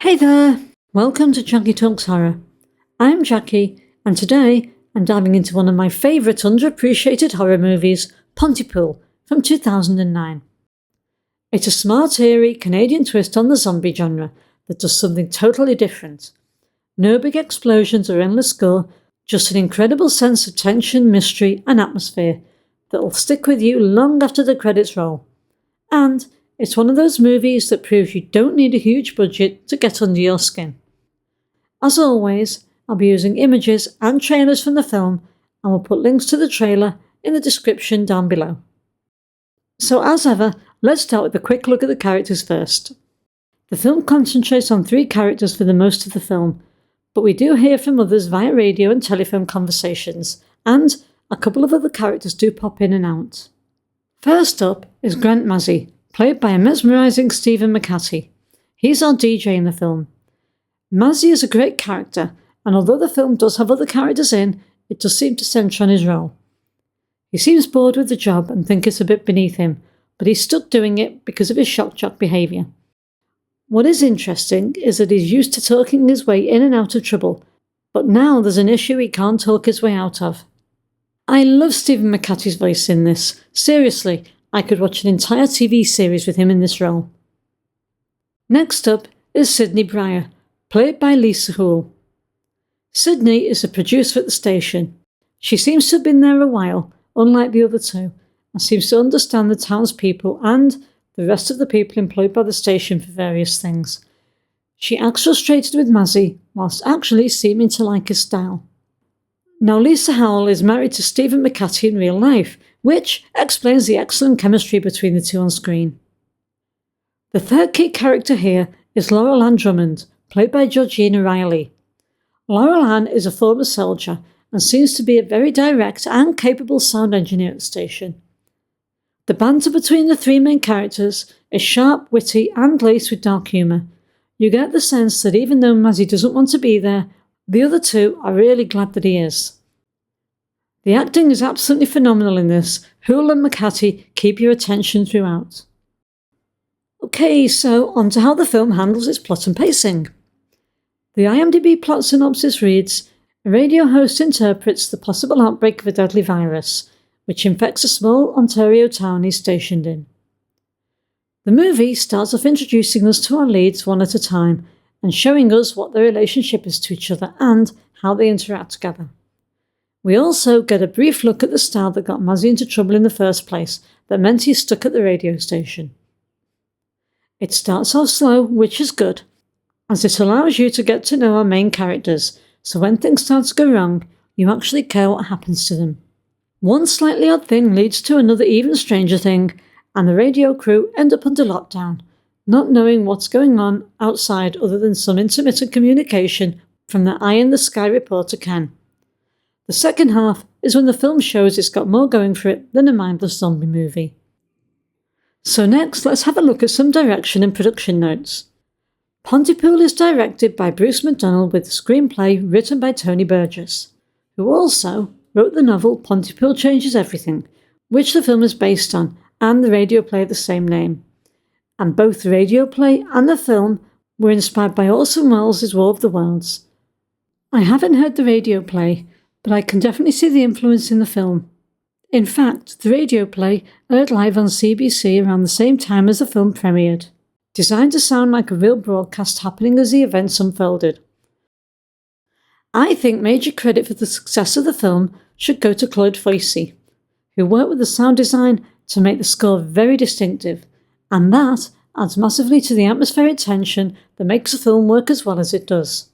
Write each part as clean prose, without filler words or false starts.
Hey there! Welcome to Jackie Talks Horror. I'm Jackie, and today I'm diving into one of my favourite underappreciated horror movies, Pontypool, from 2009. It's a smart, eerie Canadian twist on the zombie genre that does something totally different. No big explosions or endless gore, just an incredible sense of tension, mystery and atmosphere that'll stick with you long after the credits roll. And it's one of those movies that proves you don't need a huge budget to get under your skin. As always, I'll be using images and trailers from the film, and we'll put links to the trailer in the description down below. So as ever, let's start with a quick look at the characters first. The film concentrates on 3 characters for the most of the film, but we do hear from others via radio and telephone conversations, and a couple of other characters do pop in and out. First up is Grant Mazzy, played by a mesmerising Stephen McHattie. He's our DJ in the film. Mazzy is a great character, and although the film does have other characters in, it does seem to centre on his role. He seems bored with the job and thinks it's a bit beneath him, but he's stuck doing it because of his shock jock behaviour. What is interesting is that he's used to talking his way in and out of trouble, but now there's an issue he can't talk his way out of. I love Stephen McHattie's voice in this. Seriously, I could watch an entire TV series with him in this role. Next up is Sydney Breyer, played by Lisa Houle. Sydney is a producer at the station. She seems to have been there a while, unlike the other two, and seems to understand the townspeople and the rest of the people employed by the station for various things. She acts frustrated with Mazzy, whilst actually seeming to like his style. Now Lisa Houle is married to Stephen McHattie in real life, which explains the excellent chemistry between the two on screen. The third key character here is Laurel Ann Drummond, played by Georgina Reilly. Laurel Ann is a former soldier and seems to be a very direct and capable sound engineer at the station. The banter between the 3 main characters is sharp, witty and laced with dark humour. You get the sense that even though Mazzy doesn't want to be there, the other two are really glad that he is. The acting is absolutely phenomenal in this. Houle and McHattie keep your attention throughout. Okay, so on to how the film handles its plot and pacing. The IMDb plot synopsis reads, a radio host interprets the possible outbreak of a deadly virus, which infects a small Ontario town he's stationed in. The movie starts off introducing us to our leads one at a time, and showing us what their relationship is to each other and how they interact together. We also get a brief look at the style that got Mazzy into trouble in the first place, that meant he's stuck at the radio station. It starts off slow, which is good, as it allows you to get to know our main characters, so when things start to go wrong, you actually care what happens to them. One slightly odd thing leads to another even stranger thing, and the radio crew end up under lockdown, not knowing what's going on outside other than some intermittent communication from the eye-in-the-sky reporter Ken. The second half is when the film shows it's got more going for it than a mindless zombie movie. So next, let's have a look at some direction and production notes. Pontypool is directed by Bruce McDonald with a screenplay written by Tony Burgess, who also wrote the novel Pontypool Changes Everything, which the film is based on, and the radio play of the same name. And both the radio play and the film were inspired by Orson Welles' War of the Worlds. I haven't heard the radio play, but I can definitely see the influence in the film. In fact, the radio play aired live on CBC around the same time as the film premiered, designed to sound like a real broadcast happening as the events unfolded. I think major credit for the success of the film should go to Claude Foisy, who worked with the sound design to make the score very distinctive, and that adds massively to the atmospheric tension that makes the film work as well as it does.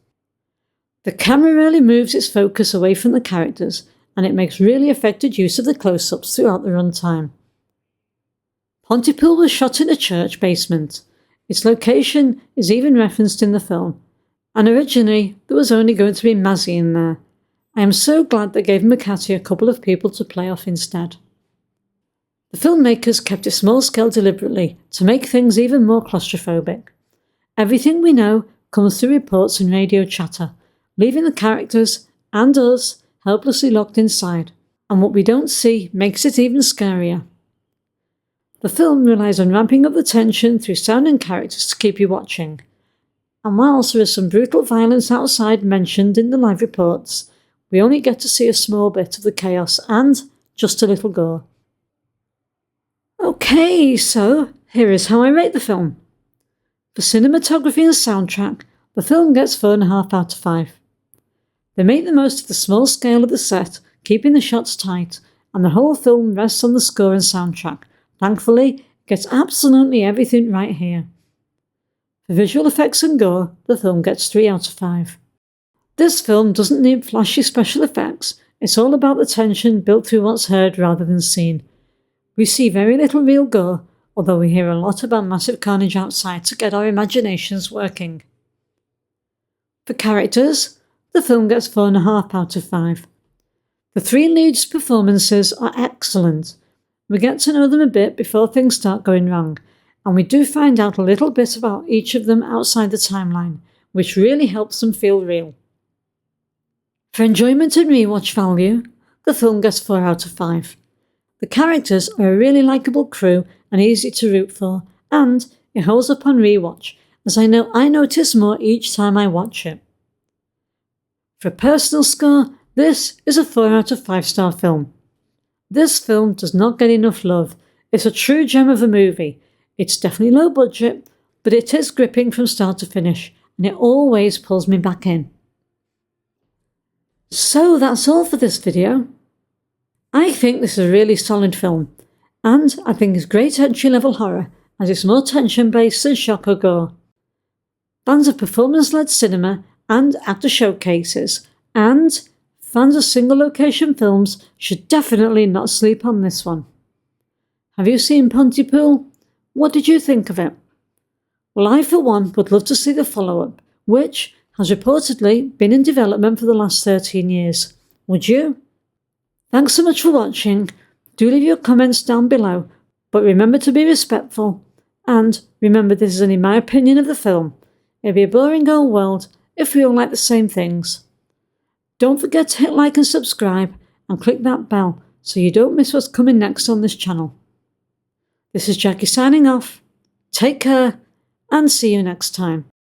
The camera rarely moves its focus away from the characters, and it makes really effective use of the close-ups throughout the runtime. Pontypool was shot in a church basement. Its location is even referenced in the film, and originally there was only going to be Mazzy in there. I am so glad they gave McHattie a couple of people to play off instead. The filmmakers kept it small scale deliberately to make things even more claustrophobic. Everything we know comes through reports and radio chatter, leaving the characters and us helplessly locked inside, and what we don't see makes it even scarier. The film relies on ramping up the tension through sound and characters to keep you watching. and whilst there is some brutal violence outside mentioned in the live reports, we only get to see a small bit of the chaos and just a little gore. Okay, so here is how I rate the film. For cinematography and soundtrack, the film gets 4.5 out of 5. They make the most of the small scale of the set, keeping the shots tight, and the whole film rests on the score and soundtrack. Thankfully, it gets absolutely everything right here. For visual effects and gore, the film gets 3 out of 5. This film doesn't need flashy special effects, it's all about the tension built through what's heard rather than seen. We see very little real gore, although we hear a lot about massive carnage outside to get our imaginations working. For characters, the film gets 4.5 out of 5. The 3 leads' performances are excellent. We get to know them a bit before things start going wrong, and we do find out a little bit about each of them outside the timeline, which really helps them feel real. For enjoyment and rewatch value, the film gets 4 out of 5. The characters are a really likeable crew and easy to root for, and it holds up on rewatch, as I know I notice more each time I watch it. For a personal score, this is a 4 out of 5-star film. This film does not get enough love. It's a true gem of a movie. It's definitely low budget, but it is gripping from start to finish, and it always pulls me back in. So that's all for this video. I think this is a really solid film, and I think it's great entry-level horror, as it's more tension-based than shock or gore. Fans of performance-led cinema and actor showcases, and fans of single-location films should definitely not sleep on this one. Have you seen Pontypool? What did you think of it? Well, I for one would love to see the follow-up, which has reportedly been in development for the last 13 years. Would you? Thanks so much for watching. Do leave your comments down below, but remember to be respectful, and remember this is only my opinion of the film. It'd be a boring old world if we all like the same things. Don't forget to hit like and subscribe, and click that bell so you don't miss what's coming next on this channel. This is Jackie signing off. Take care, and see you next time.